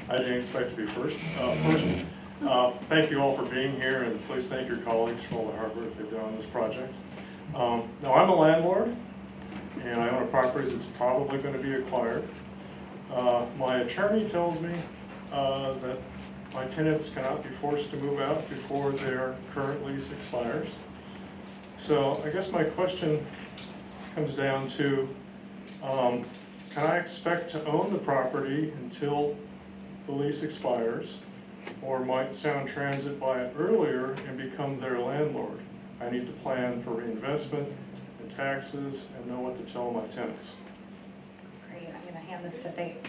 I didn't expect to be first. Thank you all for being here, and please thank your colleagues for all the hard work they've done on this project. Now, I'm a landlord, and I own a property that's probably going to be acquired. My attorney tells me that my tenants cannot be forced to move out before their current lease expires. So I guess my question comes down to, can I expect to own the property until the lease expires, or might Sound Transit buy it earlier and become their landlord? I need to plan for reinvestment and taxes and know what to tell my tenants. Great, I'm gonna hand this to Faith.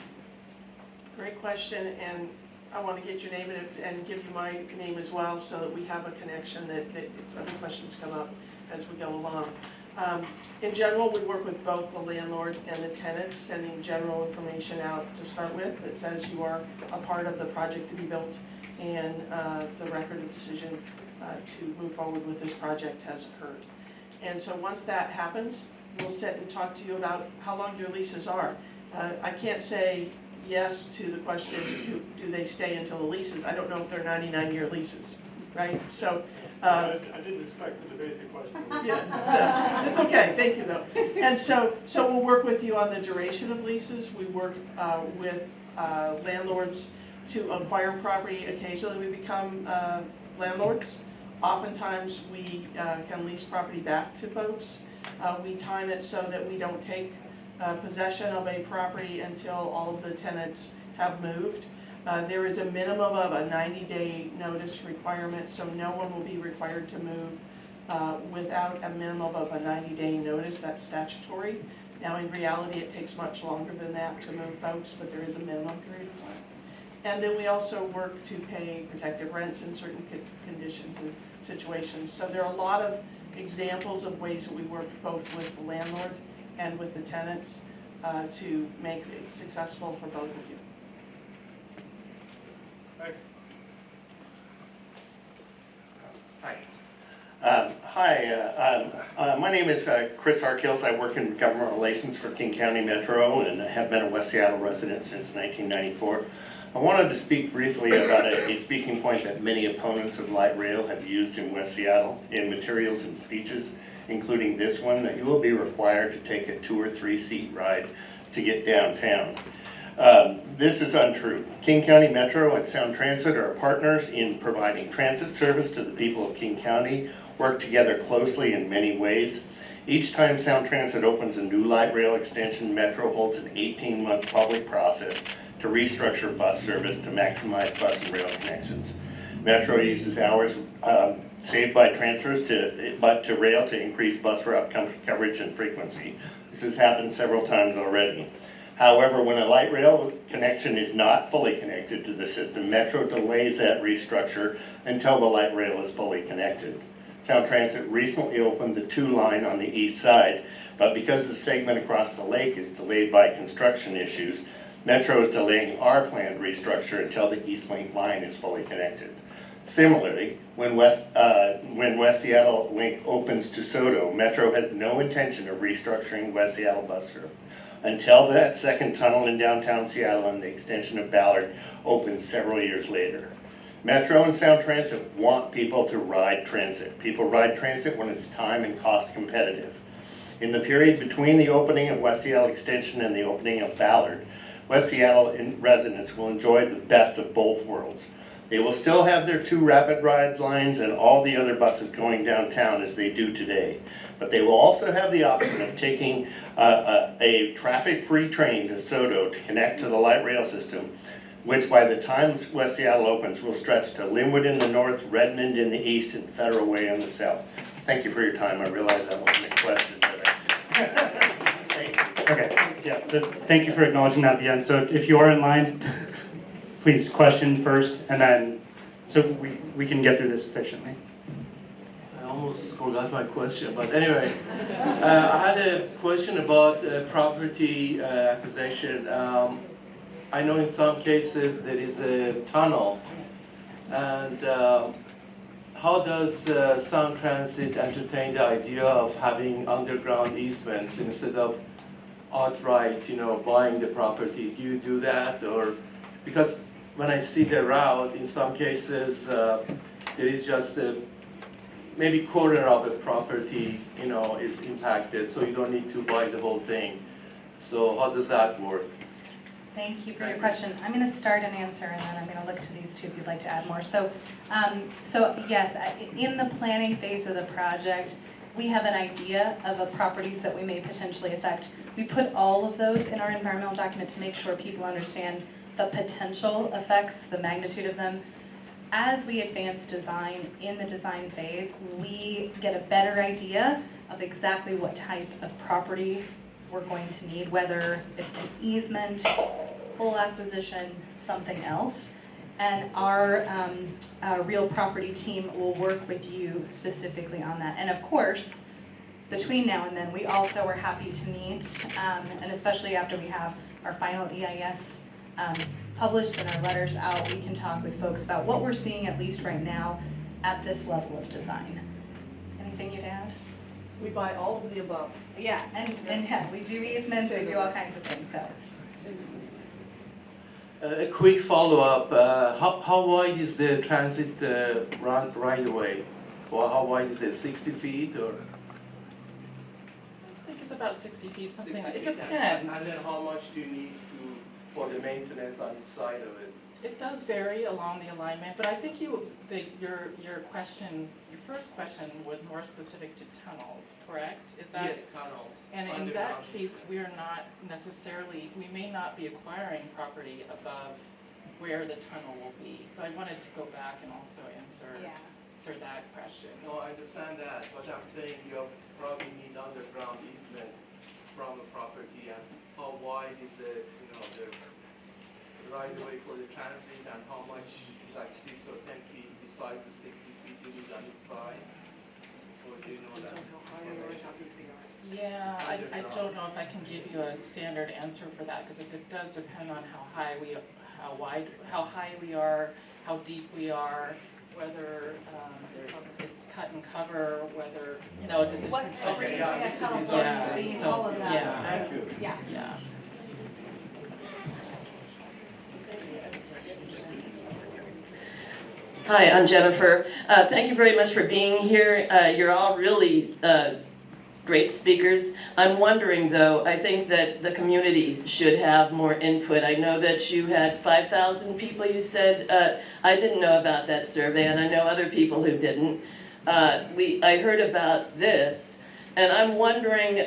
Great question, and I want to get your name and give you my name as well, so that we have a connection that if other questions come up as we go along. In general, we work with both the landlord and the tenants, sending general information out to start with that says you are a part of the project to be built, and the record of decision to move forward with this project has occurred. And so once that happens, we'll sit and talk to you about how long your leases are. I can't say yes to the question, do they stay until the leases? I don't know if they're 99-year leases, right? So. I didn't expect to debate the question. Yeah, it's okay, thank you though. And so we'll work with you on the duration of leases. We work with landlords to acquire property. Occasionally we become landlords. Oftentimes we can lease property back to folks. We time it so that we don't take possession of a property until all of the tenants have moved. There is a minimum of a 90-day notice requirement, so no one will be required to move without a minimum of a 90-day notice. That's statutory. Now, in reality, it takes much longer than that to move folks, but there is a minimum period of time. And then we also work to pay protective rents in certain conditions and situations. So there are a lot of examples of ways that we work both with the landlord and with the tenants to make it successful for both of you. Hi, my name is Chris Arkills. I work in government relations for King County Metro and have been a West Seattle resident since 1994. I wanted to speak briefly about a speaking point that many opponents of light rail have used in West Seattle in materials and speeches, including this one, that you will be required to take a 2 or 3 seat ride to get downtown. This is untrue. King County Metro and Sound Transit are partners in providing transit service to the people of King County, work together closely in many ways. Each time Sound Transit opens a new light rail extension, Metro holds an 18-month public process to restructure bus service to maximize bus and rail connections. Metro uses hours saved by transfers to rail to increase bus route coverage and frequency. This has happened several times already. However, when a light rail connection is not fully connected to the system, Metro delays that restructure until the light rail is fully connected. Sound Transit recently opened the 2 line on the east side, but because the segment across the lake is delayed by construction issues, Metro is delaying our planned restructure until the East Link line is fully connected. Similarly, when West Seattle Link opens to Soto, Metro has no intention of restructuring West Seattle bus service until that second tunnel in downtown Seattle and the extension of Ballard opens several years later. Metro and Sound Transit want people to ride transit. People ride transit when it's time and cost competitive. In the period between the opening of West Seattle Extension and the opening of Ballard, West Seattle residents will enjoy the best of both worlds. They will still have their 2 rapid ride lines and all the other buses going downtown as they do today. But they will also have the option of taking a traffic-free train to Soto to connect to the light rail system, which by the time West Seattle opens will stretch to Linwood in the north, Redmond in the east, and Federal Way in the south. Thank you for your time. I realize that wasn't a question, but thank you. Okay, yeah, so thank you for acknowledging that at the end. So if you are in line, please question first, and then, so we can get through this efficiently. I almost forgot my question, but anyway, I had a question about property acquisition. I know in some cases there is a tunnel, and how does Sound Transit entertain the idea of having underground easements instead of outright, buying the property? Do you do that, or because when I see the route, in some cases, there is just maybe quarter of the property, is impacted, so you don't need to buy the whole thing. So how does that work? Thank you for your question. I'm going to start an answer, and then I'm going to look to these two if you'd like to add more. So yes, in the planning phase of the project, we have an idea of the properties that we may potentially affect. We put all of those in our environmental document to make sure people understand the potential effects, the magnitude of them. As we advance design, in the design phase, we get a better idea of exactly what type of property we're going to need, whether it's an easement, full acquisition, something else. And our real property team will work with you specifically on that. And of course, between now and then, we also are happy to meet, and especially after we have our final EIS published and our letters out, we can talk with folks about what we're seeing, at least right now, at this level of design. Anything you'd add? We buy all of the above. Yeah, and yeah, we do easements, we do all kinds of things, so. A quick follow-up, how wide is the transit right away? Or how wide is it, 60 feet or? I think it's about 60 feet, something, 60 it feet? depends. And then how much do you need for the maintenance on each side of it? It does vary along the alignment, but I think your question, your first question was more specific to tunnels, correct? Is that? Yes, tunnels. And in Underground that case, system. we are not necessarily, we may not be acquiring property above where the tunnel will be. So I wanted to go back and also answer that question. No, I understand that, but I'm saying you probably need underground easement from the property, and how wide is the right of way for the transit, and how much, like 6 or 10 feet besides the 60 feet you need on each side? Or do you know that? Yeah, I don't know if I can give you a standard answer for that, because it does depend on how high we are, how deep we are, whether it's cut and cover, whether, What Okay, yeah, this is the design. yeah, machine, so, all of that. yeah, Thank you. Yeah. yeah. Hi, I'm Jennifer. Thank you very much for being here. You're all really great speakers. I'm wondering though, I think that the community should have more input. I know that you had 5,000 people, you said. I didn't know about that survey, and I know other people who didn't. I heard about this, and I'm wondering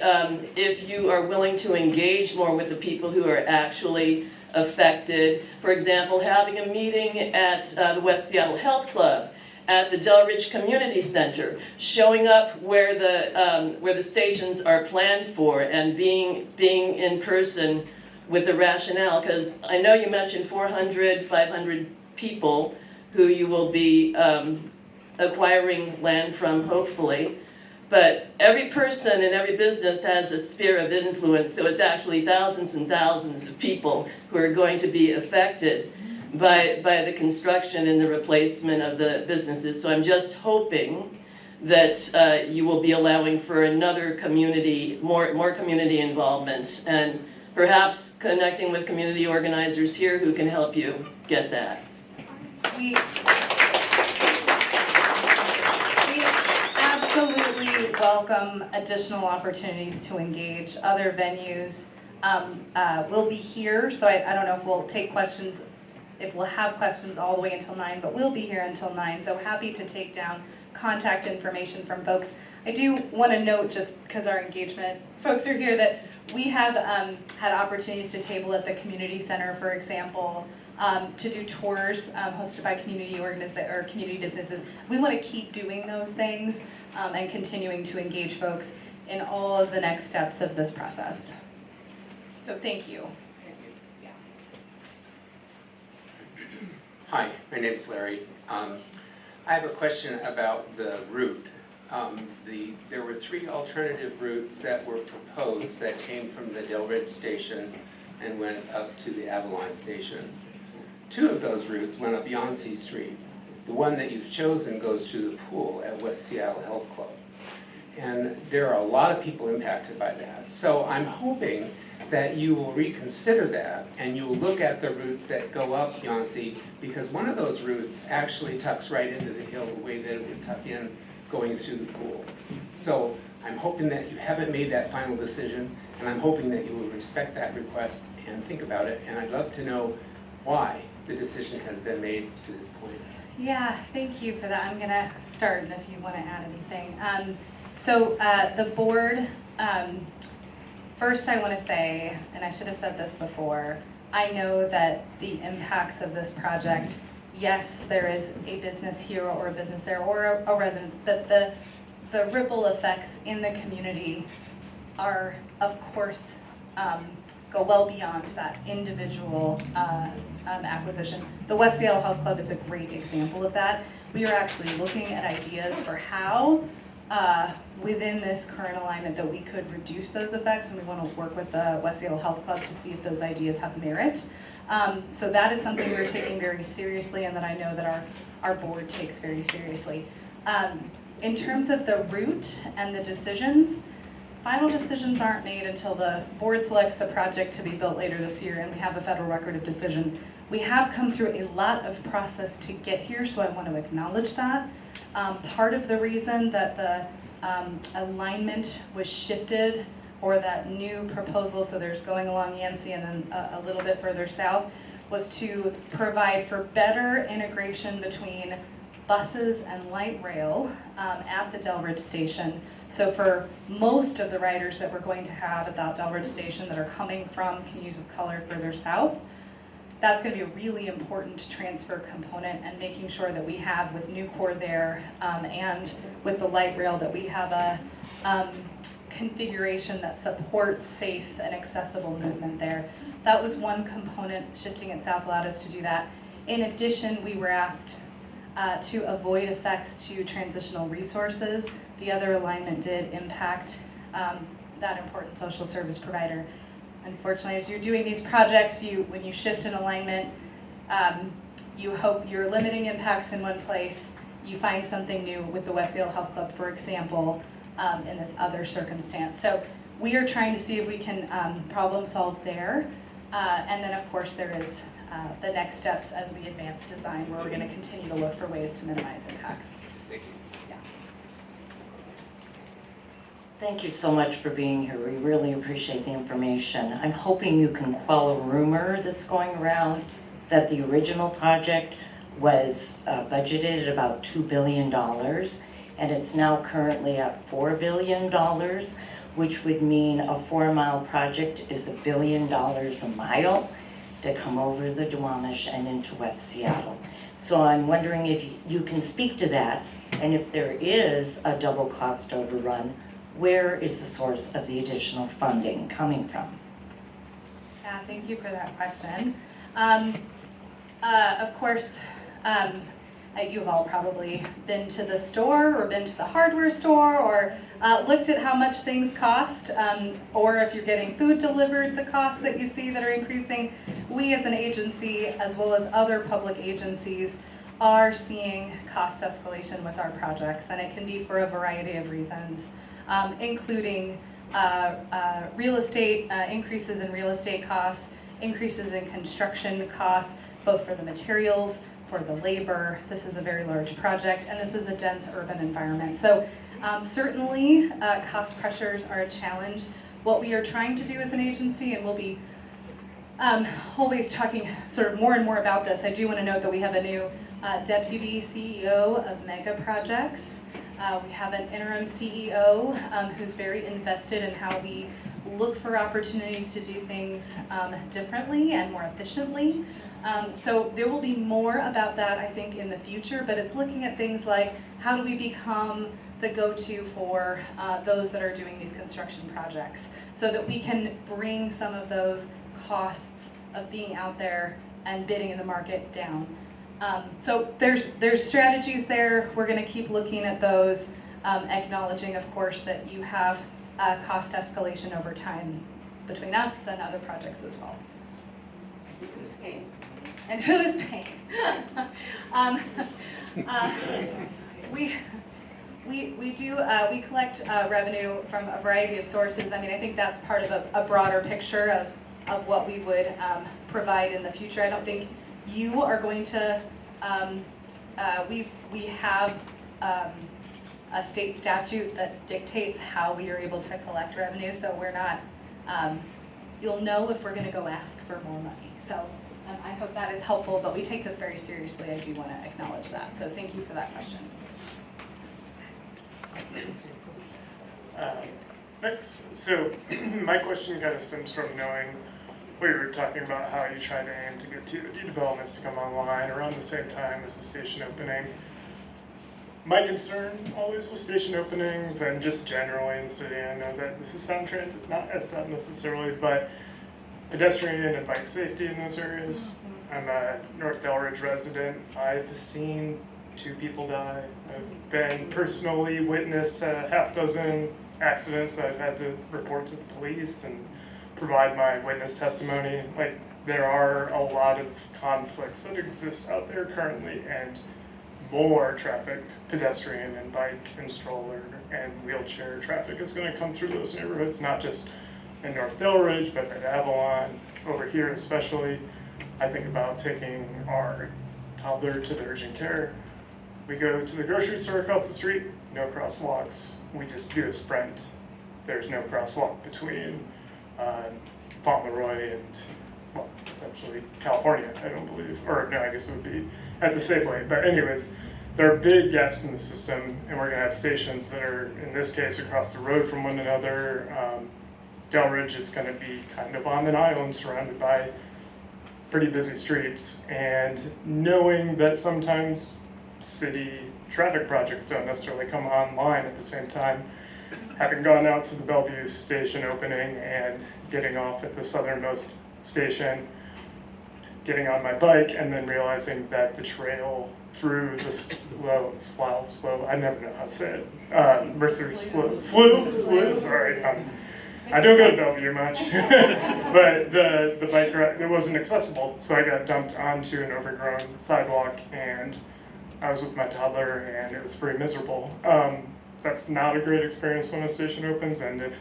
if you are willing to engage more with the people who are actually affected. For example, having a meeting at the West Seattle Health Club, at the Delridge Community Center, showing up where the stations are planned for, and being in person with the rationale. Because I know you mentioned 400, 500 people who you will be acquiring land from, hopefully. But every person and every business has a sphere of influence, so it's actually thousands and thousands of people who are going to be affected by the construction and the replacement of the businesses. So I'm just hoping that you will be allowing for another community, more community involvement, and perhaps connecting with community organizers here who can help you get that. We absolutely welcome additional opportunities to engage. Other venues will be here, so I don't know if we'll take questions, if we'll have questions all the way until 9, but we'll be here until 9, so happy to take down contact information from folks. I do want to note, just because our engagement folks are here, that we have had opportunities to table at the community center, for example, to do tours hosted by community or community businesses. We want to keep doing those things and continuing to engage folks in all of the next steps of this process. So thank you. Hi, my name is Larry. I have a question about the route. There were 3 alternative routes that were proposed that came from the Delridge station and went up to the Avalon station. 2 of those routes went up Yancey Street. The one that you've chosen goes to the pool at West Seattle Health Club. And there are a lot of people impacted by that. So I'm hoping that you will reconsider that and you will look at the routes that go up Yancey, because one of those routes actually tucks right into the hill the way that it would tuck in going through the pool. So I'm hoping that you haven't made that final decision, and I'm hoping that you will respect that request and think about it, and I'd love to know why the decision has been made to this point. Yeah, thank you for that. I'm gonna start, and if you want to add anything. The board, first I want to say, and I should have said this before, I know that the impacts of this project, yes, there is a business here or a business there or a residence, but the ripple effects in the community are, of course, go well beyond that individual acquisition. The West Seattle Health Club is a great example of that. We are actually looking at ideas for how, within this current alignment, that we could reduce those effects, and we want to work with the West Seattle Health Club to see if those ideas have merit. So that is something we're taking very seriously, and that I know that our board takes very seriously. In terms of the route and the decisions, final decisions aren't made until the board selects the project to be built later this year, and we have a federal record of decision. We have come through a lot of process to get here, so I want to acknowledge that. Part of the reason that the alignment was shifted, or that new proposal, so there's going along Yancey and then a little bit further south, was to provide for better integration between buses and light rail at the Delridge station. So for most of the riders that we're going to have at that Delridge station that are coming from communities of color further south, that's going to be a really important transfer component, and making sure that we have with Nucor there and with the light rail that we have a configuration that supports safe and accessible movement there. That was one component. Shifting it south allowed us to do that. In addition, we were asked to avoid effects to transitional resources. The other alignment did impact that important social service provider. Unfortunately, as you're doing these projects, when you shift an alignment, you hope you're limiting impacts in one place. You find something new with the West Seattle Health Club, for example, in this other circumstance. So we are trying to see if we can problem solve there. And then, of course, there is the next steps as we advance design, where we're going to continue to look for ways to minimize impacts. Thank you. Yeah. Thank you so much for being here. We really appreciate the information. I'm hoping you can quell a rumor that's going around that the original project was budgeted at about $2 billion, and it's now currently at $4 billion, which would mean a 4-mile project is $1 billion a mile to come over the Duwamish and into West Seattle. So I'm wondering if you can speak to that, and if there is a double cost overrun, where is the source of the additional funding coming from? Yeah, thank you for that question. Of course, you've all probably been to the store or been to the hardware store or looked at how much things cost, or if you're getting food delivered, the costs that you see that are increasing. We as an agency, as well as other public agencies, are seeing cost escalation with our projects, and it can be for a variety of reasons, including real estate, increases in real estate costs, increases in construction costs, both for the materials, for the labor. This is a very large project, and this is a dense urban environment. So certainly cost pressures are a challenge. What we are trying to do as an agency, and we'll be always talking sort of more and more about this, I do want to note that we have a new deputy CEO of mega projects. We have an interim CEO who's very invested in how we look for opportunities to do things differently and more efficiently. So there will be more about that, I think, in the future, but it's looking at things like how do we become the go-to for those that are doing these construction projects, so that we can bring some of those costs of being out there and bidding in the market down. So there's strategies there. We're going to keep looking at those, acknowledging, of course, that you have cost escalation over time between us and other projects as well. Who's paying? And who is paying? We do, we collect revenue from a variety of sources. I mean, I think that's part of a broader picture of what we would provide in the future. I don't think you are going to, we have a state statute that dictates how we are able to collect revenue, so we're not, you'll know if we're gonna go ask for more money. So I hope that is helpful, but we take this very seriously. I do wanna acknowledge that, so thank you for that question. Thanks. So my question kind of stems from knowing we were talking about how you try to aim to get TOD developments to come online around the same time as the station opening. My concern always with station openings and just generally in the city, I know that this is Sound Transit, not SDOT necessarily, but pedestrian and bike safety in those areas. I'm a North Delridge resident. I've seen 2 people die. I've been personally witness to half dozen accidents that I've had to report to the police and provide my witness testimony. Like, there are a lot of conflicts that exist out there currently, and more traffic, pedestrian and bike and stroller and wheelchair traffic is going to come through those neighborhoods, not just in North Delridge, but at Avalon, over here especially. I think about taking our toddler to the urgent care. We go to the grocery store across the street, no crosswalks. We just do a sprint. There's no crosswalk between Fauntleroy and, well, essentially California, I don't believe. Or no, I guess it would be at the Safeway. But anyways, there are big gaps in the system, and we're gonna have stations that are, in this case, across the road from one another. Delridge is gonna be kind of on an island surrounded by pretty busy streets, and knowing that sometimes city traffic projects don't necessarily come online at the same time, having gone out to the Bellevue station opening and getting off at the southernmost station, getting on my bike, and then realizing that the trail through the slough, I never know how to say it, Mercer Slough, sorry, I don't go to Bellevue much, but the bike ride, it wasn't accessible, so I got dumped onto an overgrown sidewalk, and I was with my toddler, and it was pretty miserable. That's not a great experience when a station opens, and if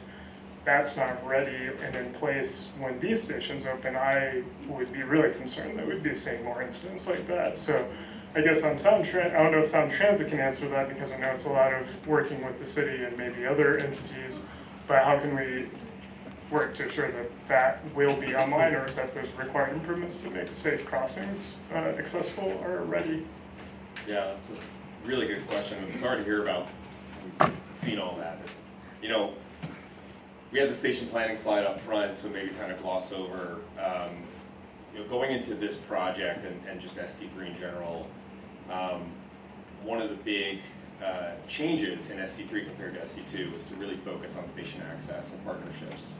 that's not ready and in place when these stations open, I would be really concerned that we'd be seeing more incidents like that. So I guess on I don't know if Sound Transit can answer that, because I know it's a lot of working with the city and maybe other entities, but how can we work to ensure that that will be online, or that those required improvements to make safe crossings accessible are ready? Yeah, that's a really good question. I'm sorry to hear about seeing all that. You know, we had the station planning slide up front, so maybe kind of gloss over. You know, going into this project and just ST3 in general, one of the big changes in ST3 compared to ST2 was to really focus on station access and partnerships.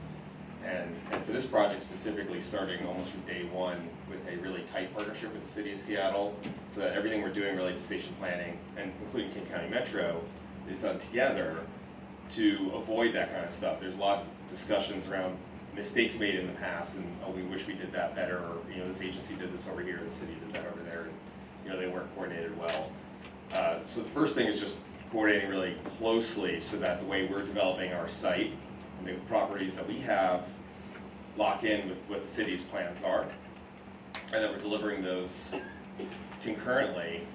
And for this project specifically, starting almost from day one with a really tight partnership with the city of Seattle, so that everything we're doing related to station planning, and including King County Metro, is done together to avoid that kind of stuff. There's a lot of discussions around mistakes made in the past, and oh, we wish we did that better, or you know, this agency did this over here, the city did that over there, and you know, they weren't coordinated well. So the first thing is just coordinating really closely so that the way we're developing our site and the properties that we have lock in with what the city's plans are, and that we're delivering those concurrently.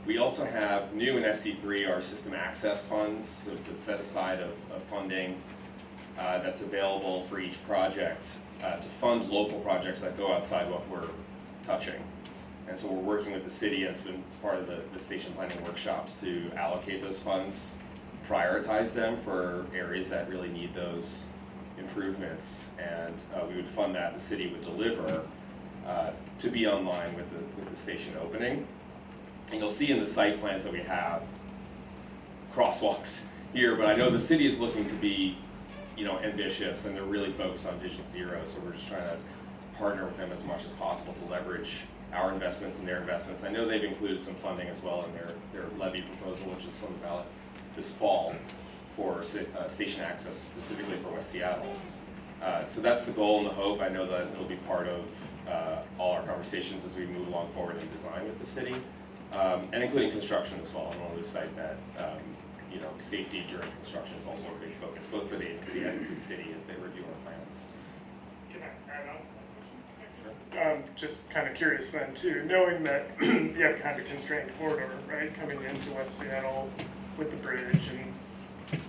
We also have new in ST3 our system access funds, so it's a set aside of funding that's available for each project to fund local projects that go outside what we're touching. And so we're working with the city, and it's been part of the station planning workshops to allocate those funds, prioritize them for areas that really need those improvements, and we would fund that. The city would deliver to be online with the station opening. And you'll see in the site plans that we have crosswalks here, but I know the city is looking to be, you know, ambitious, and they're really focused on Vision Zero, so we're just trying to partner with them as much as possible to leverage our investments and their investments. I know they've included some funding as well in their levy proposal, which is on the ballot this fall for station access, specifically for West Seattle. So that's the goal and the hope. I know that it'll be part of all our conversations as we move along forward in design with the city, and including construction as well. I want to lose sight that safety during construction is also a big focus, both for the agency and for the city as they review our plans. Can I add on? Just kind of curious then too, knowing that you have kind of a constrained corridor, right, coming into West Seattle with the bridge and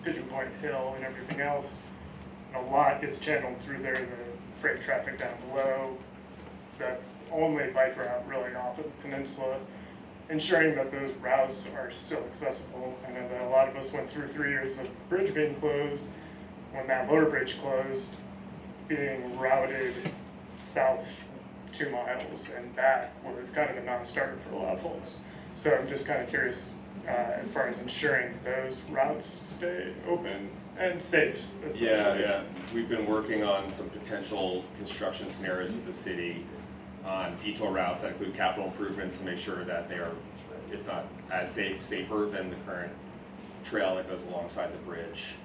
Pigeon Point Hill and everything else, a lot is channeled through there, the freight traffic down below, that only bike route really off of the peninsula, ensuring that those routes are still accessible. I know that a lot of us went through 3 years of the bridge being closed. When that motor bridge closed, being routed south 2 miles and back was kind of a non-starter for a lot of folks. So I'm just kind of curious as far as ensuring those routes stay open and safe, especially. Yeah. We've been working on some potential construction scenarios with the city on detour routes that include capital improvements to make sure that they are, if not as safer than the current trail that goes alongside the bridge,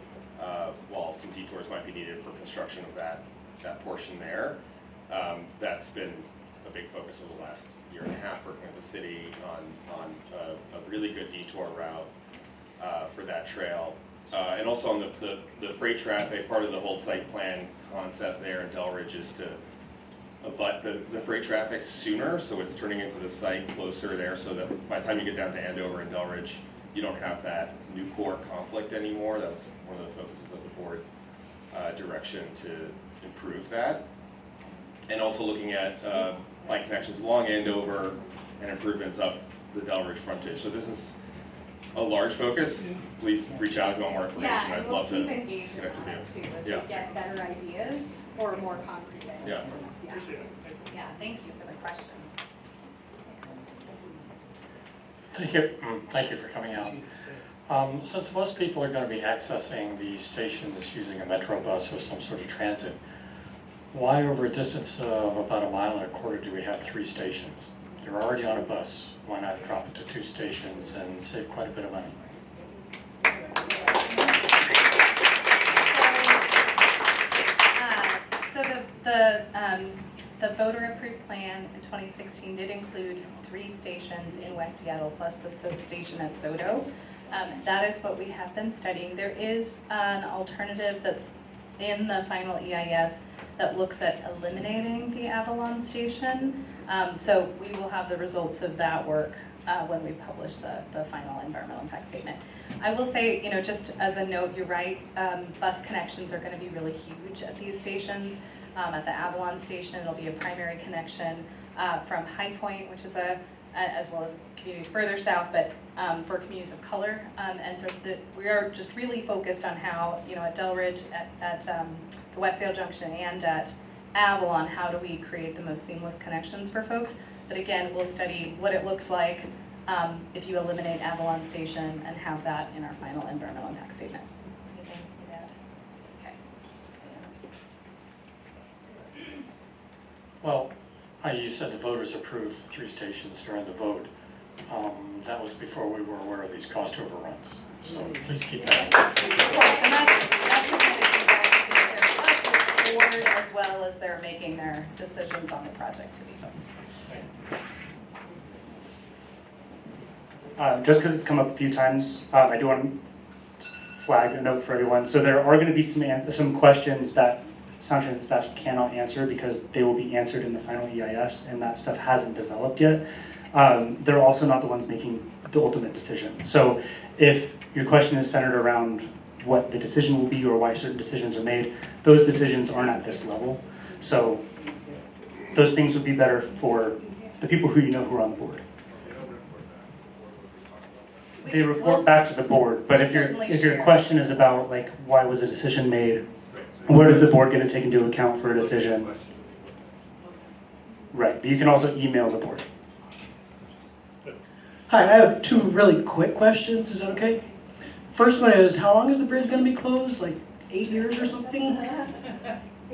while some detours might be needed for construction of that portion there. That's been a big focus of the last year and a half, working with the city on a really good detour route for that trail. And also on the freight traffic, part of the whole site plan concept there in Delridge is to abut the freight traffic sooner, so it's turning into the site closer there, so that by the time you get down to Andover and Delridge, you don't have that new core conflict anymore. That's one of the focuses of the board direction to improve that. And also looking at bike connections along Andover and improvements up the Delridge frontage. So this is a large focus. Please reach out if you want more information. I'd love to connect with you. As we get better ideas or more concrete ideas. Yeah. Appreciate it. Yeah, thank you for the question. Thank you for coming out. Since most people are going to be accessing the stations using a metro bus or some sort of transit, why over a distance of about 1.25 miles do we have 3 stations? You're already on a bus. Why not drop it to 2 stations and save quite a bit of money? The voter-approved plan in 2016 did include 3 stations in West Seattle plus the station at Soto. That is what we have been studying. There is an alternative that's in the final EIS that looks at eliminating the Avalon station. So we will have the results of that work when we publish the final environmental impact statement. I will say, just as a note, you're right, bus connections are going to be really huge at these stations. At the Avalon station, it'll be a primary connection from High Point, which is as well as communities further south, but for communities of color. And so we are just really focused on how, at Delridge, at the West Seattle Junction, and at Avalon, how do we create the most seamless connections for folks? But again, we'll study what it looks like if you eliminate Avalon Station and have that in our final environmental impact statement. Anything you'd add? Okay. Well, you said the voters approved 3 stations during the vote. That was before we were aware of these cost overruns. So please keep that in mind. And that's the board as well as they're making their decisions on the project to be voted. Just because it's come up a few times, I do want to flag a note for everyone. So there are going to be some questions that Sound Transit staff cannot answer because they will be answered in the final EIS, and that stuff hasn't developed yet. They're also not the ones making the ultimate decision. So if your question is centered around what the decision will be or why certain decisions are made, those decisions aren't at this level. So those things would be better for the people who who are on the board. They report back to the board, but if your question is about like why was a decision made, what is the board going to take into account for a decision? Right, but you can also email the board. Hi, I have 2 really quick questions. Is that okay? First one is, how long is the bridge going to be closed? Like 8 years or something?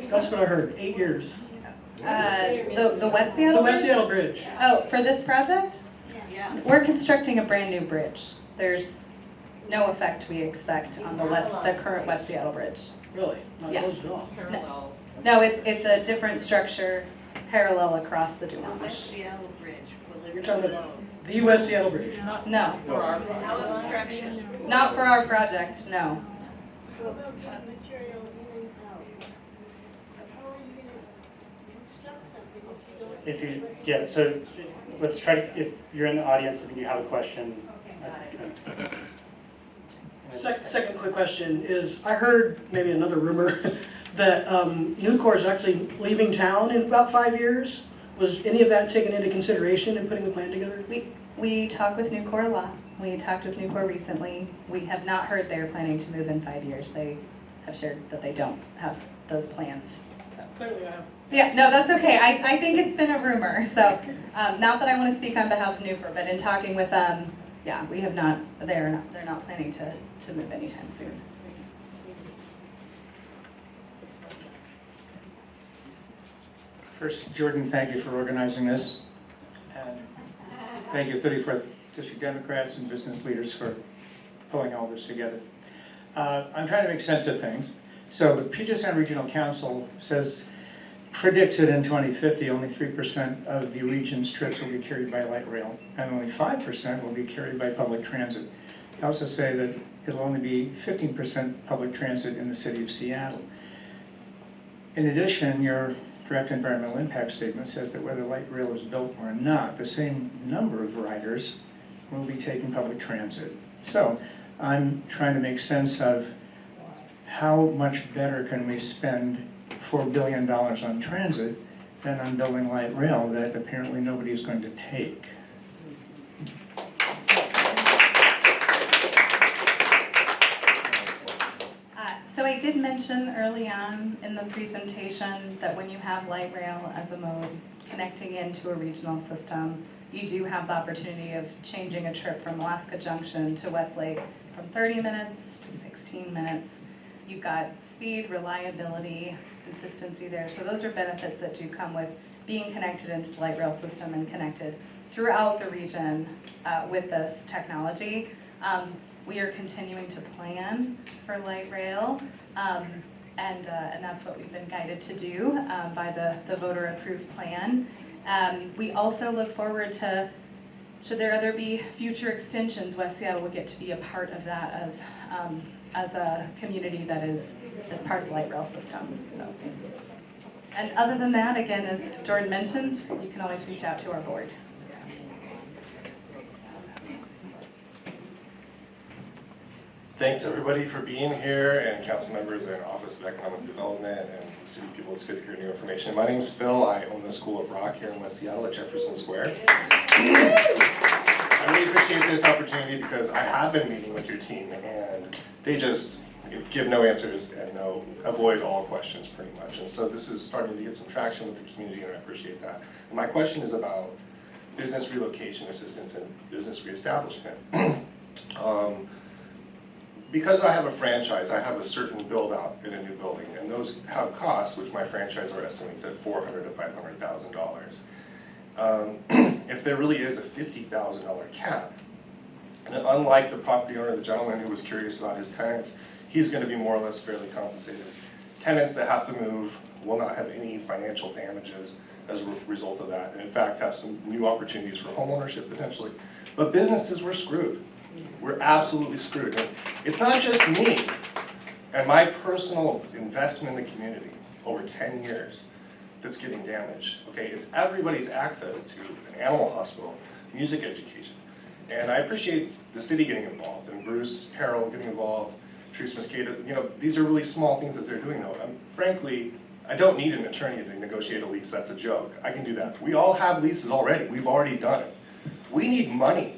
That's what I heard. 8 years. The West Seattle The West Seattle Bridge. Oh, for this project? Yeah. We're constructing a brand new bridge. There's no effect we expect on the current West Seattle Bridge. Really? Not Yeah. closed at all? No, it's a different structure parallel across the The Duwamish. West Seattle Bridge, will there You're talking about the West Seattle Bridge. No, For our, not for our project, no. If you, yeah, so let's try to, if you're in the audience and you have a question. Second quick question is, I heard maybe another rumor that Nucor is actually leaving town in about 5 years. Was any of that taken into consideration in putting the plan together? We talk with Nucor a lot. We talked with Nucor recently. We have not heard they're planning to move in 5 years. They have shared that they don't have those plans. So. Clearly I have. Yeah, no, that's okay. I think it's been a rumor. So not that I want to speak on behalf of Nucor, but in talking with them, yeah, we have not, they're not planning to move anytime soon. First, Jordan, thank you for organizing this. And thank you, 34th District Democrats and business leaders for pulling all this together. I'm trying to make sense of things. So the Puget Sound Regional Council predicts that in 2050, only 3% of the region's trips will be carried by light rail, and only 5% will be carried by public transit. They also say that it'll only be 15% public transit in the city of Seattle. In addition, your direct environmental impact statement says that whether light rail is built or not, the same number of riders will be taking public transit. So I'm trying to make sense of how much better can we spend $4 billion on transit than on building light rail that apparently nobody is going to take. So I did mention early on in the presentation that when you have light rail as a mode connecting into a regional system, you do have the opportunity of changing a trip from Alaska Junction to Westlake from 30 minutes to 16 minutes. You've got speed, reliability, consistency there. So those are benefits that do come with being connected into the light rail system and connected throughout the region with this technology. We are continuing to plan for light rail, and that's what we've been guided to do by the voter-approved plan. We also look forward to, should there be future extensions, West Seattle will get to be a part of that as a community that is part of the light rail system. So. And other than that, again, as Jordan mentioned, you can always reach out to our board. Thanks everybody for being here, and council members and Office of Economic Development and city people. It's good to hear new information. My name is Phil. I own the School of Rock here in West Seattle at Jefferson Square. I really appreciate this opportunity because I have been meeting with your team and they just give no answers and avoid all questions pretty much. And so this is starting to get some traction with the community, and I appreciate that. And my question is about business relocation assistance and business reestablishment. Because I have a franchise, I have a certain build out in a new building, and those have costs, which my franchisor estimates at $400,000 to $500,000. If there really is a $50,000 cap, and unlike the property owner, the gentleman who was curious about his tenants, he's going to be more or less fairly compensated. Tenants that have to move will not have any financial damages as a result of that, and in fact have some new opportunities for homeownership potentially. But businesses were screwed. We're absolutely screwed. And it's not just me and my personal investment in the community over 10 years that's getting damaged. Okay, it's everybody's access to an animal hospital, music education. And I appreciate the city getting involved and Bruce Carroll getting involved, Teresa Mosqueda. These are really small things that they're doing though. Frankly, I don't need an attorney to negotiate a lease. That's a joke. I can do that. We all have leases already. We've already done it. We need money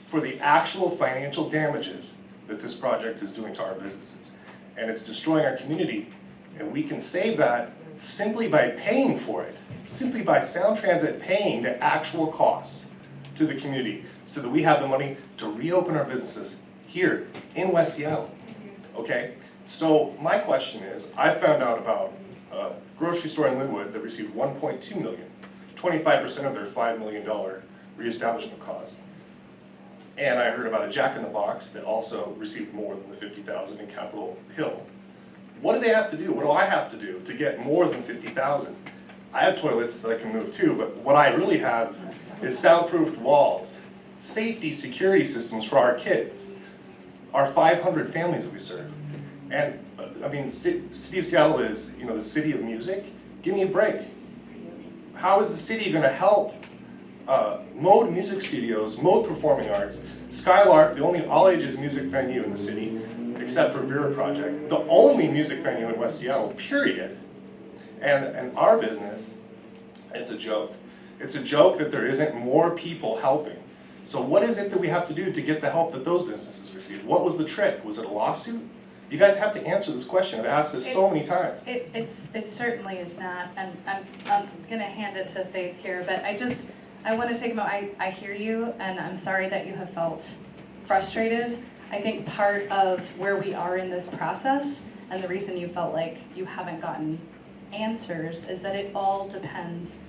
for the actual financial damages that this project is doing to our businesses. And it's destroying our community, and we can save that simply by paying for it, simply by Sound Transit paying the actual costs to the community so that we have the money to reopen our businesses here in West Seattle, okay? So my question is, I found out about a grocery store in Linwood that received $1.2 million, 25% of their $5 million reestablishment cost. And I heard about a Jack in the Box that also received more than the $50,000 in Capitol Hill. What do they have to do? What do I have to do to get more than $50,000? I have toilets that I can move too, but what I really have is soundproofed walls, safety security systems for our kids, our 500 families that we serve. And I mean, City of Seattle is, you know, the city of music. Give me a break. How is the city going to help Mode Music Studios, Mode Performing Arts, Skylark, the only all-ages music venue in the city, except for Vera Project, the only music venue in West Seattle, period, and our business? It's a joke. It's a joke that there isn't more people helping. So what is it that we have to do to get the help that those businesses receive? What was the trick? Was it a lawsuit? You guys have to answer this question. I've asked this so many times. It certainly is not, and I'm gonna hand it to Faith here, but I wanna take a moment. I hear you, and I'm sorry that you have felt frustrated. I think part of where we are in this process, and the reason you felt like you haven't gotten answers, is that it all depends.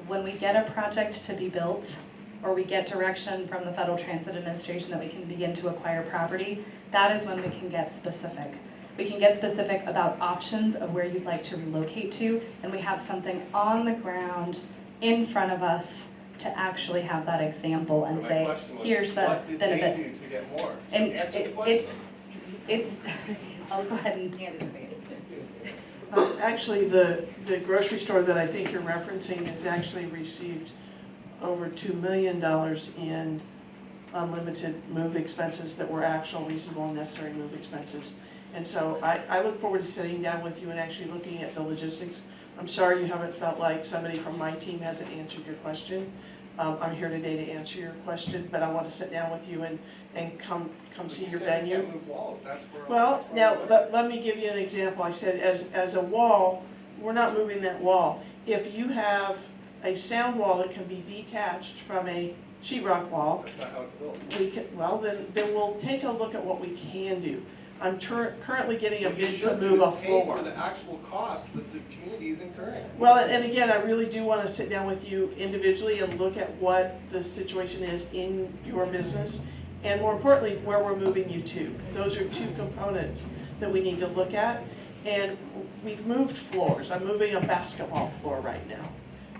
When we get a project to be built, or we get direction from the Federal Transit Administration that we can begin to acquire property, that is when we can get specific. We can get specific about options of where you'd like to relocate to, and we have something on the ground in front of us to actually have that example and say, here's the benefit. To get more? And it's, I'll go ahead and hand it to me. Actually, the grocery store that I think you're referencing has actually received over $2 million in unlimited move expenses that were actual reasonable and necessary move expenses. And so I look forward to sitting down with you and actually looking at the logistics. I'm sorry you haven't felt like somebody from my team hasn't answered your question. I'm here today to answer your question, but I want to sit down with you and come see your venue. Well, now, let me give you an example. I said as a wall, we're not moving that wall. If you have a sound wall that can be detached from a sheetrock wall, That's not how it's built. we can, well, then we'll take a look at what we can do. I'm currently getting a bid to move a floor. For the actual cost that the community is incurring. Well, and again, I really do want to sit down with you individually and look at what the situation is in your business, and more importantly, where we're moving you to. Those are two components that we need to look at. And we've moved floors. I'm moving a basketball floor right now.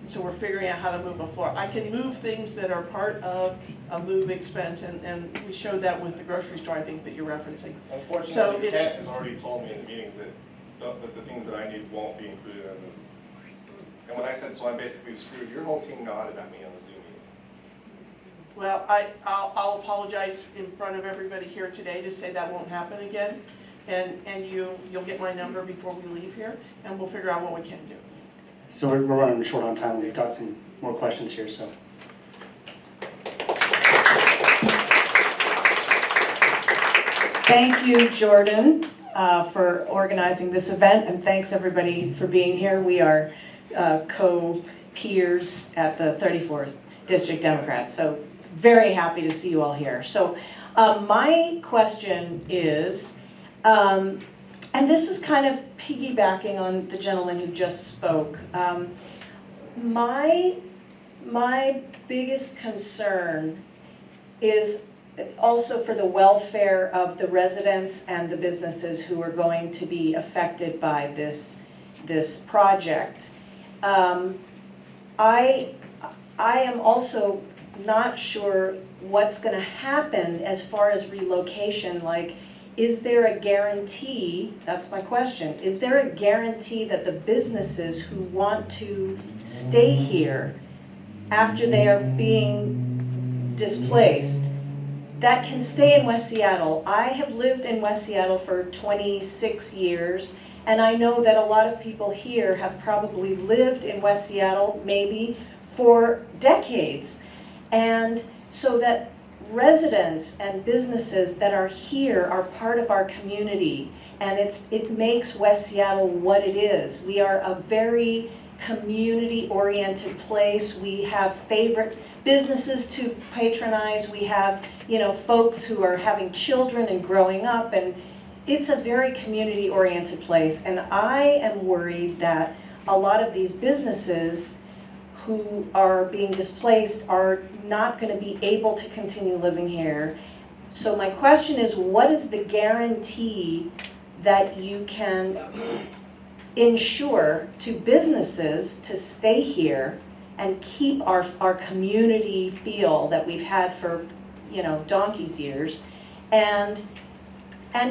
So we're figuring out how to move a floor. I can move things that are part of a move expense, and we showed that with the grocery store, I think, that you're referencing. Unfortunately, Kat has already told me in the meetings that the things that I need won't be included in them. And when I said, so I'm basically screwed, your whole team nodded at me on the Zoom meeting. Well, I'll apologize in front of everybody here today to say that won't happen again. And you'll get my number before we leave here, and we'll figure out what we can do. So we're running short on time. We've got some more questions here, so. Thank you, Jordan, for organizing this event, and thanks everybody for being here. We are co-peers at the 34th District Democrats, so very happy to see you all here. So my question is, and this is kind of piggybacking on the gentleman who just spoke. My biggest concern is also for the welfare of the residents and the businesses who are going to be affected by this project. I am also not sure what's going to happen as far as relocation. Like, is there a guarantee, that's my question, is there a guarantee that the businesses who want to stay here after they are being displaced, that can stay in West Seattle? I have lived in West Seattle for 26 years, and I know that a lot of people here have probably lived in West Seattle maybe for decades. And so that residents and businesses that are here are part of our community, and it makes West Seattle what it is. We are a very community-oriented place. We have favorite businesses to patronize. We have, folks who are having children and growing up, and it's a very community-oriented place. And I am worried that a lot of these businesses who are being displaced are not going to be able to continue living here. So my question is, what is the guarantee that you can ensure to businesses to stay here and keep our community feel that we've had for, donkey's years. And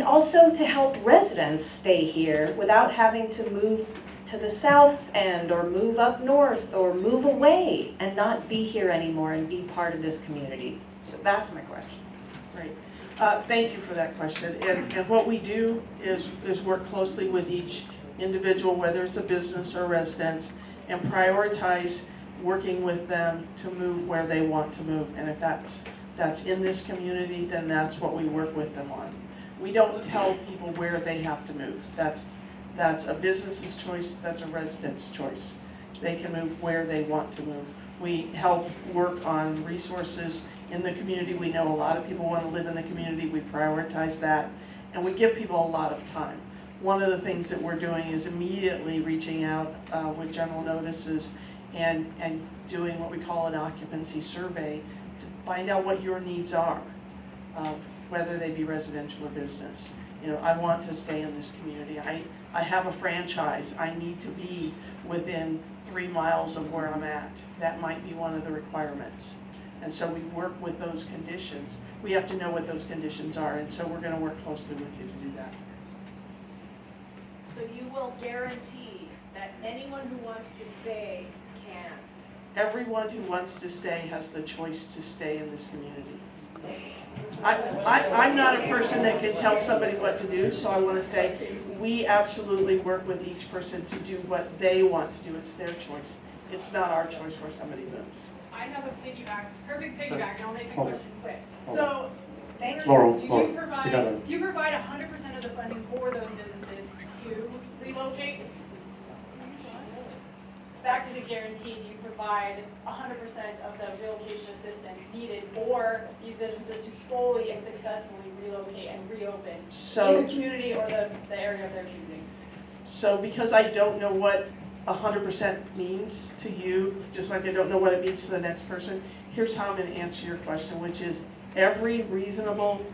also to help residents stay here without having to move to the south end or move up north or move away and not be here anymore and be part of this community. So that's my question. Great. Thank you for that question. And what we do is work closely with each individual, whether it's a business or a resident, and prioritize working with them to move where they want to move. And if that's in this community, then that's what we work with them on. We don't tell people where they have to move. That's a business's choice, that's a resident's choice. They can move where they want to move. We help work on resources in the community. We know a lot of people want to live in the community. We prioritize that, and we give people a lot of time. One of the things that we're doing is immediately reaching out with general notices and doing what we call an occupancy survey to find out what your needs are, whether they be residential or business. I want to stay in this community. I have a franchise. I need to be within 3 miles of where I'm at. That might be one of the requirements. And so we work with those conditions. We have to know what those conditions are, and so we're going to work closely with you to do that. So you will guarantee that anyone who wants to stay can? Everyone who wants to stay has the choice to stay in this community. I'm not a person that can tell somebody what to do, so I want to say we absolutely work with each person to do what they want to do. It's their choice. It's not our choice where somebody moves. I have a perfect piggyback, and I'll make my question quick. So, Laurel, do Laurel, you provide 100% of the funding for those businesses to relocate? Back to the guarantee, do you provide 100% of the relocation assistance needed for these businesses to fully and successfully relocate and reopen in the community or the area of their choosing? So because I don't know what 100% means to you, just like I don't know what it means to the next person, here's how I'm going to answer your question, which is every reasonable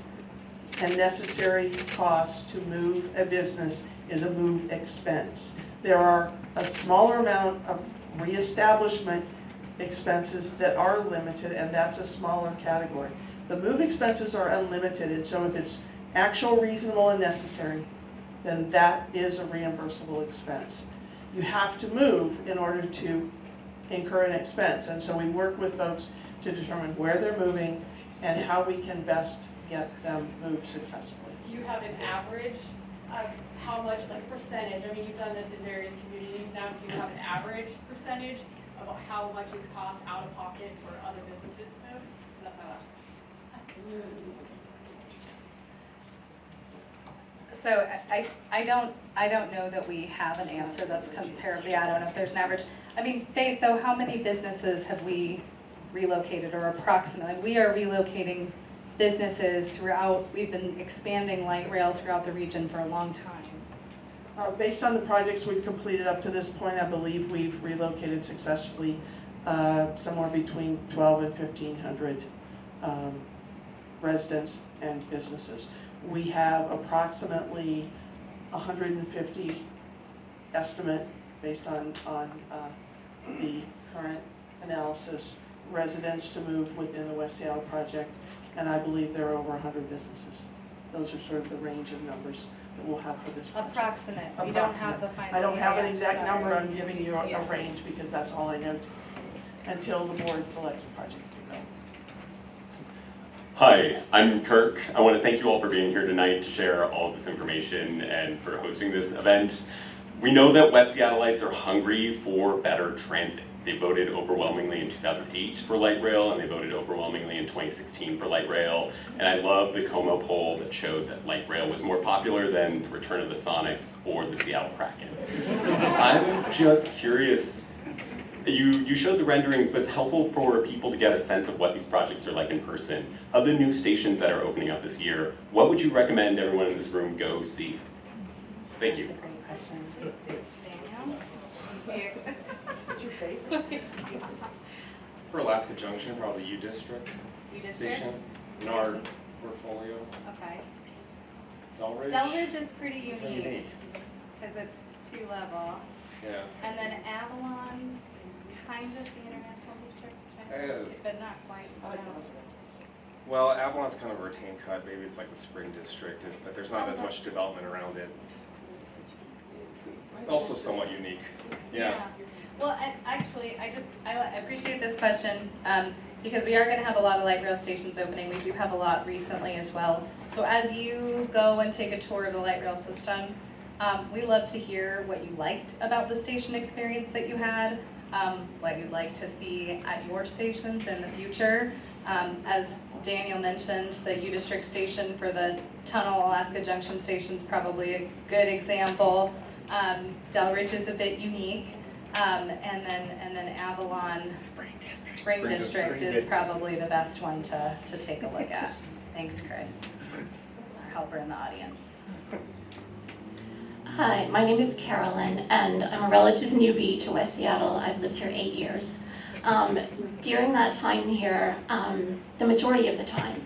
and necessary cost to move a business is a move expense. There are a smaller amount of reestablishment expenses that are limited, and that's a smaller category. The move expenses are unlimited, and so if it's actual, reasonable, and necessary, then that is a reimbursable expense. You have to move in order to incur an expense, and so we work with folks to determine where they're moving and how we can best get them moved successfully. Do you have an average of how much, like percentage? I mean, you've done this in various communities now. Do you have an average percentage of how much it's cost out of pocket for other businesses to move? That's my last question. So I don't know that we have an answer that's comparably, I don't know if there's an average. I mean, Faith, though, how many businesses have we relocated, or approximately? We are relocating businesses throughout, we've been expanding light rail throughout the region for a long time. Based on the projects we've completed up to this point, I believe we've relocated successfully somewhere between 12 and 1,500 residents and businesses. We have approximately 150 estimate based on the current analysis, residents to move within the West Seattle project, and I believe there are over 100 businesses. Those are sort of the range of numbers that we'll have for this project. Approximate. We don't have the final. I don't have an EIS, exact so- number. I'm giving you a range because that's all I know until the board selects a project. Hi, I'm Kirk. I want to thank you all for being here tonight to share all of this information and for hosting this event. We know that West Seattleites are hungry for better transit. They voted overwhelmingly in 2008 for light rail, and they voted overwhelmingly in 2016 for light rail. And I love the Como poll that showed that light rail was more popular than the return of the Sonics or the Seattle Kraken. I'm just curious, you showed the renderings, but it's helpful for people to get a sense of what these projects are like in person. Of the new stations that are opening up this year, what would you recommend everyone in this room go see? Thank you. That's a great question. What's your favorite? For Alaska Junction, probably U District station in our portfolio. Okay. Delridge. Delridge is pretty Pretty unique unique. because it's 2 level. Yeah. And then Avalon, kind of the international district, but not quite. Well, Avalon's kind of a retained cut, maybe it's like the Spring District, but there's not as much development around it. Also somewhat unique, yeah. Well, actually, I appreciate this question because we are going to have a lot of light rail stations opening. We do have a lot recently as well. So as you go and take a tour of the light rail system, we love to hear what you liked about the station experience that you had, what you'd like to see at your stations in the future. As Daniel mentioned, the U District station for the Tunnel Alaska Junction station is probably a good example. Delridge is a bit unique. And then Avalon Spring District is probably the best one to take a look at. Thanks, Chris, our helper in the audience. Hi, my name is Carolyn, and I'm a relative newbie to West Seattle. I've lived here 8 years. During that time here, the majority of the time,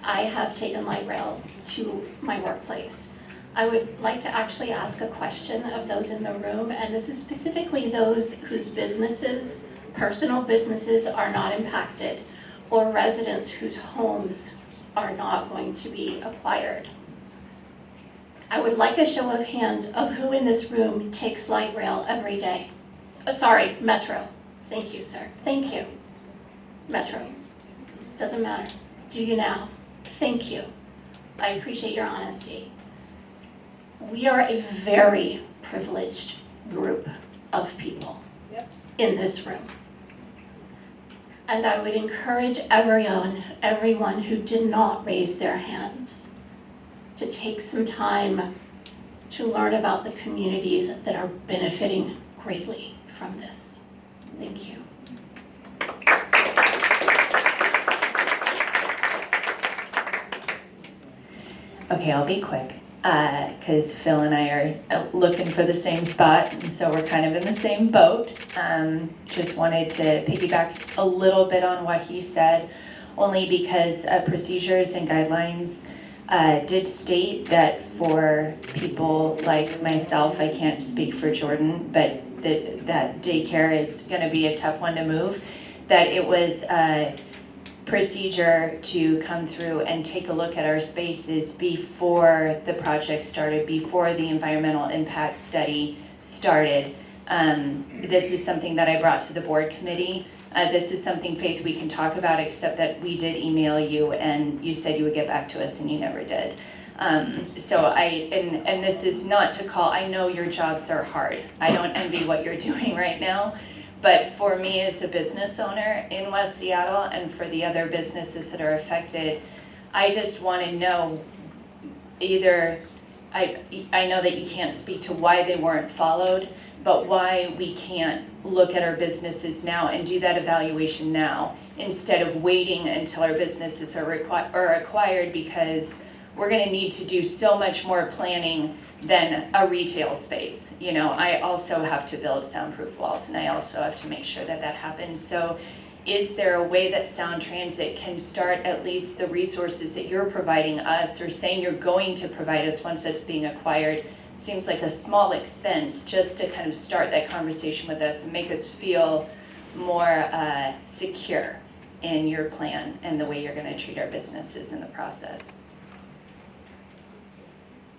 I have taken light rail to my workplace. I would like to actually ask a question of those in the room, and this is specifically those whose businesses, personal businesses, are not impacted, or residents whose homes are not going to be acquired. I would like a show of hands of who in this room takes light rail every day. Sorry, Metro. Thank you, sir. Thank you. Metro. Doesn't matter. Do you now? Thank you. I appreciate your honesty. We are a very privileged group of people in this room. And I would encourage everyone who did not raise their hands to take some time to learn about the communities that are benefiting greatly from this. Thank you. Okay, I'll be quick, because Phil and I are looking for the same spot, and so we're kind of in the same boat. Just wanted to piggyback a little bit on what he said, only because procedures and guidelines did state that for people like myself, I can't speak for Jordan, but that daycare is going to be a tough one to move, that it was procedure to come through and take a look at our spaces before the project started, before the environmental impact study started. This is something that I brought to the board committee. This is something, Faith, we can talk about, except that we did email you and you said you would get back to us and you never did. And this is not to call, I know your jobs are hard. I don't envy what you're doing right now. But for me as a business owner in West Seattle and for the other businesses that are affected, I just want to know either, I know that you can't speak to why they weren't followed, but why we can't look at our businesses now and do that evaluation now instead of waiting until our businesses are acquired, because we're going to need to do so much more planning than a retail space. You know, I also have to build soundproof walls, and I also have to make sure that that happens. So is there a way that Sound Transit can start at least the resources that you're providing us, or saying you're going to provide us once it's being acquired? Seems like a small expense just to kind of start that conversation with us and make us feel more secure in your plan and the way you're going to treat our businesses in the process.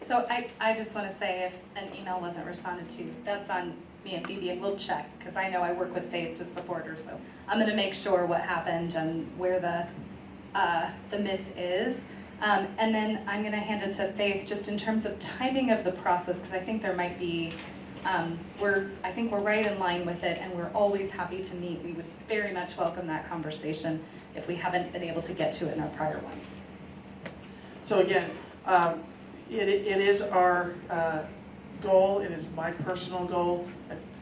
So I just want to say, if an email wasn't responded to, that's on me and Phoebe, and we'll check, because I know I work with Faith to support her, so I'm going to make sure what happened and where the miss is. And then I'm going to hand it to Faith just in terms of timing of the process, because I think there might be, I think we're right in line with it, and we're always happy to meet. We would very much welcome that conversation if we haven't been able to get to it in our prior ones. So again, it is our goal, it is my personal goal.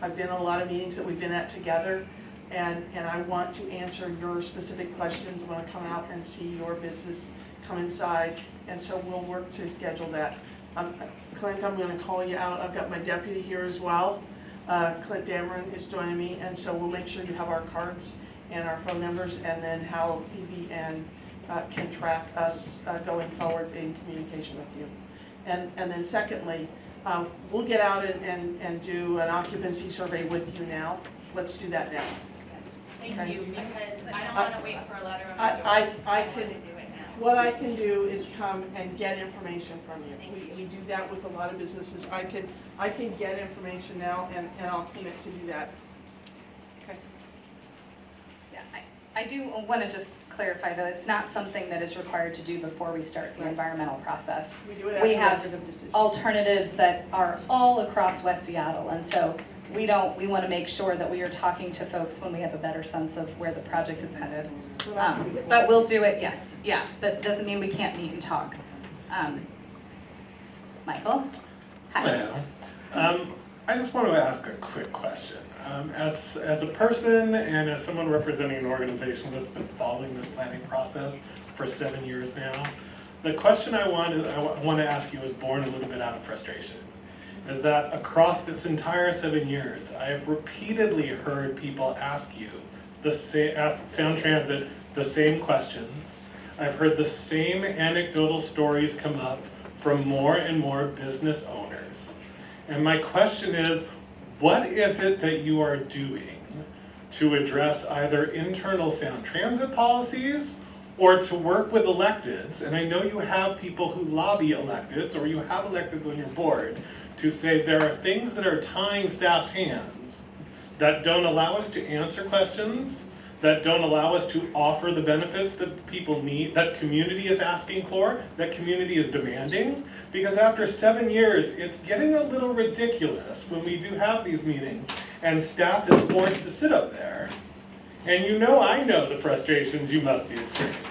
I've been in a lot of meetings that we've been at together, and I want to answer your specific questions. I want to come out and see your business, come inside, and so we'll work to schedule that. Clint, I'm going to call you out. I've got my deputy here as well. Clint Dameron is joining me, and so we'll make sure you have our cards and our phone numbers, and then how Phoebe and can track us going forward in communication with you. And then secondly, we'll get out and do an occupancy survey with you now. Let's do that now. Thank you, because I don't want to wait for a letter. I can, what I can do is come and get information from you. We do that with a lot of businesses. I can get information now and I'll commit to do that. Okay. Yeah, I do want to just clarify though, it's not something that is required to do before we start the environmental process. We do it We after have the decision. alternatives that are all across West Seattle, and so we want to make sure that we are talking to folks when we have a better sense of where the project is headed. But we'll do it, yes, yeah, but doesn't mean we can't meet and talk. Michael? Hi. Hello. I just want to ask a quick question. As a person and as someone representing an organization that's been following this planning process for 7 years now, the question I want to ask you is born a little bit out of frustration. Is that across this entire 7 years, I have repeatedly heard people ask Sound Transit the same questions. I've heard the same anecdotal stories come up from more and more business owners. And my question is, what is it that you are doing to address either internal Sound Transit policies or to work with electeds? And I know you have people who lobby electeds, or you have electeds on your board, to say there are things that are tying staff's hands that don't allow us to answer questions, that don't allow us to offer the benefits that people need, that community is asking for, that community is demanding. Because after 7 years, it's getting a little ridiculous when we do have these meetings and staff is forced to sit up there. And I know the frustrations you must be experiencing.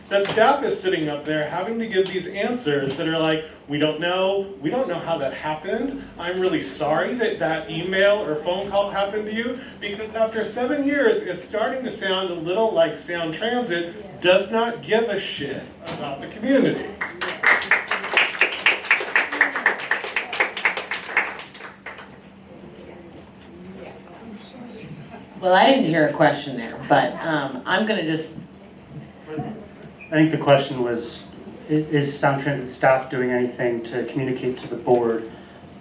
That staff is sitting up there having to give these answers that are like, we don't know how that happened. I'm really sorry that that email or phone call happened to you, because after 7 years, it's starting to sound a little like Sound Transit does not give a shit about the community. Well, I didn't hear a question there, but I'm going to just... I think the question was, is Sound Transit staff doing anything to communicate to the board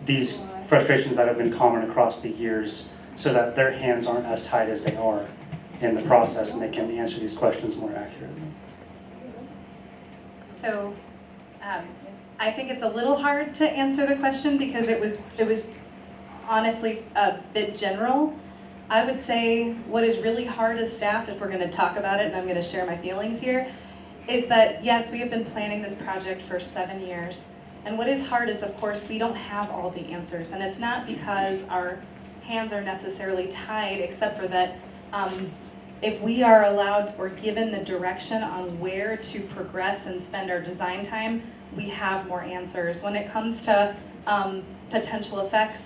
these frustrations that have been common across the years so that their hands aren't as tied as they are in the process and they can answer these questions more accurately? So I think it's a little hard to answer the question because it was honestly a bit general. I would say what is really hard as staff, if we're going to talk about it, and I'm going to share my feelings here, is that yes, we have been planning this project for 7 years. And what is hard is, of course, we don't have all the answers. And it's not because our hands are necessarily tied, except for that if we are allowed or given the direction on where to progress and spend our design time, we have more answers. When it comes to potential effects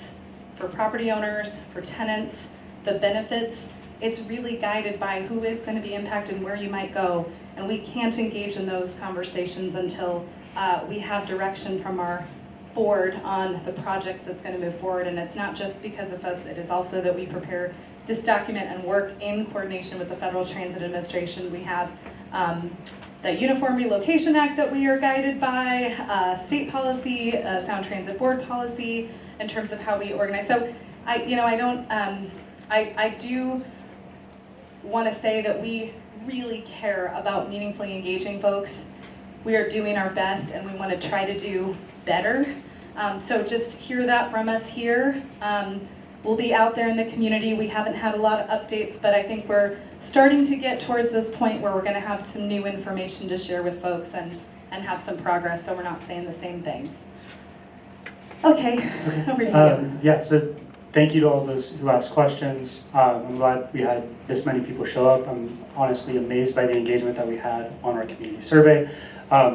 for property owners, for tenants, the benefits, it's really guided by who is going to be impacted and where you might go. And we can't engage in those conversations until we have direction from our board on the project that's going to move forward. And it's not just because of us, it is also that we prepare this document and work in coordination with the Federal Transit Administration. We have the Uniform Relocation Act that we are guided by, state policy, Sound Transit Board policy, in terms of how we organize. So I do want to say that we really care about meaningfully engaging folks. We are doing our best and we want to try to do better. So just hear that from us here. We'll be out there in the community. We haven't had a lot of updates, but I think we're starting to get towards this point where we're going to have some new information to share with folks and have some progress, so we're not saying the same things. Okay, over to you. Yeah, so thank you to all those who asked questions. I'm glad we had this many people show up. I'm honestly amazed by the engagement that we had on our community survey.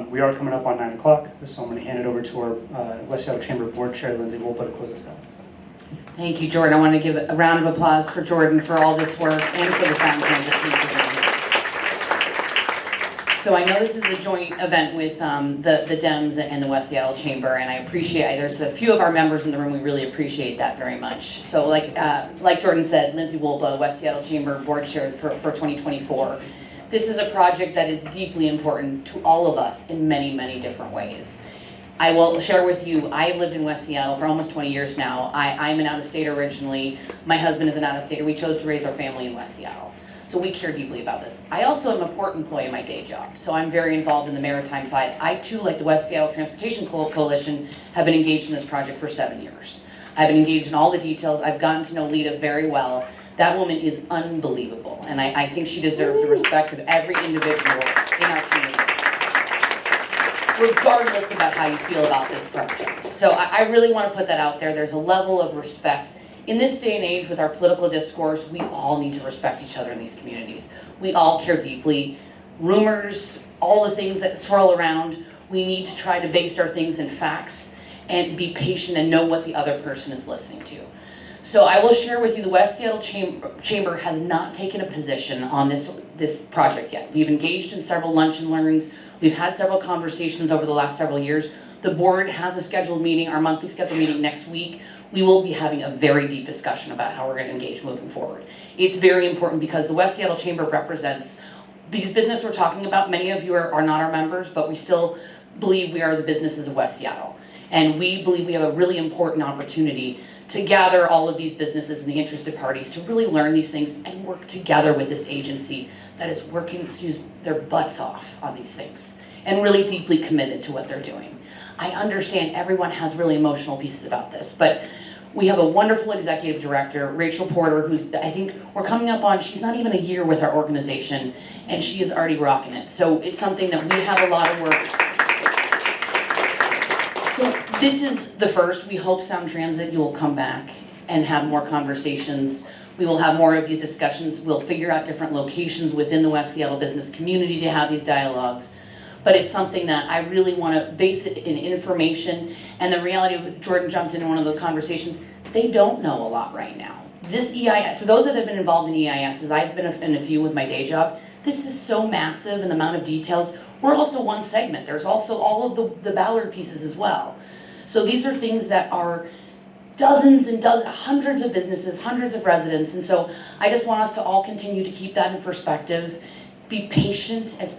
We are coming up on 9 o'clock, so I'm going to hand it over to our West Seattle Chamber Board Chair, Lindsay Wolpa, to close us out. Thank you, Jordan. I want to give a round of applause for Jordan for all this work and for the Sound Transit team for being here. So I know this is a joint event with the Dems and the West Seattle Chamber, and I appreciate, there's a few of our members in the room, we really appreciate that very much. So like Jordan said, Lindsay Wolpa, West Seattle Chamber Board Chair for 2024. This is a project that is deeply important to all of us in many, many different ways. I will share with you, I have lived in West Seattle for almost 20 years now. I'm an out-of-stater originally. My husband is an out-of-stater. We chose to raise our family in West Seattle. So we care deeply about this. I also am a port employee in my day job, so I'm very involved in the maritime side. I too, like the West Seattle Transportation Coalition, have been engaged in this project for 7 years. I've been engaged in all the details. I've gotten to know Lita very well. That woman is unbelievable, and I think she deserves the respect of every individual in our community, regardless about how you feel about this project. So I really want to put that out there. There's a level of respect. In this day and age, with our political discourse, we all need to respect each other in these communities. We all care deeply. Rumors, all the things that swirl around, we need to try to base our things in facts and be patient and know what the other person is listening to. So I will share with you, the West Seattle Chamber has not taken a position on this project yet. We've engaged in several lunch and learns. We've had several conversations over the last several years. The board has a scheduled meeting, our monthly scheduled meeting next week. We will be having a very deep discussion about how we're going to engage moving forward. It's very important because the West Seattle Chamber represents these businesses we're talking about. Many of you are not our members, but we still believe we are the businesses of West Seattle. And we believe we have a really important opportunity to gather all of these businesses and the interested parties to really learn these things and work together with this agency that is working, their butts off on these things and really deeply committed to what they're doing. I understand everyone has really emotional pieces about this, but we have a wonderful executive director, Rachel Porter, who's, I think we're coming up on, she's not even a year with our organization, and she is already rocking it. So it's something that we have a lot of work. So this is the first. We hope Sound Transit, you will come back and have more conversations. We will have more of these discussions. We'll figure out different locations within the West Seattle business community to have these dialogues. But it's something that I really want to base it in information. And the reality of, Jordan jumped into one of the conversations, they don't know a lot right now. This EIS, for those that have been involved in EISs, I've been in a few with my day job, this is so massive in the amount of details. We're also one segment. There's also all of the Ballard pieces as well. So these are things that are dozens and dozens, hundreds of businesses, hundreds of residents. And so I just want us to all continue to keep that in perspective, be patient as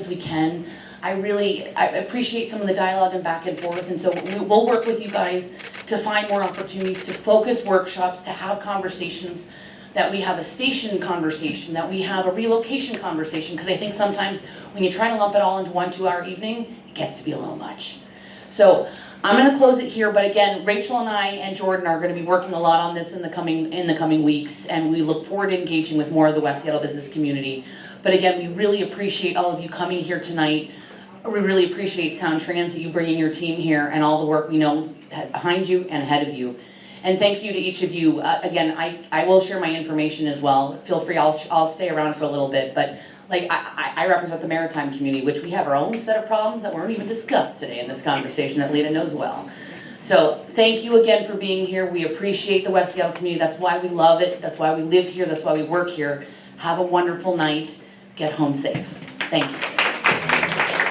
we can. I appreciate some of the dialogue and back and forth, and so we'll work with you guys to find more opportunities, to focus workshops, to have conversations, that we have a station conversation, that we have a relocation conversation, because I think sometimes when you try to lump it all into 1 2-hour evening, it gets to be a little much. So I'm going to close it here, but again, Rachel and I and Jordan are going to be working a lot on this in the coming weeks, and we look forward to engaging with more of the West Seattle business community. But again, we really appreciate all of you coming here tonight. We really appreciate Sound Transit, you bringing your team here, and all the work we know behind you and ahead of you. And thank you to each of you. Again, I will share my information as well. Feel free, I'll stay around for a little bit, but like I represent the maritime community, which we have our own set of problems that weren't even discussed today in this conversation that Lita knows well. So thank you again for being here. We appreciate the West Seattle community. That's why we love it. That's why we live here. That's why we work here. Have a wonderful night. Get home safe. Thank you.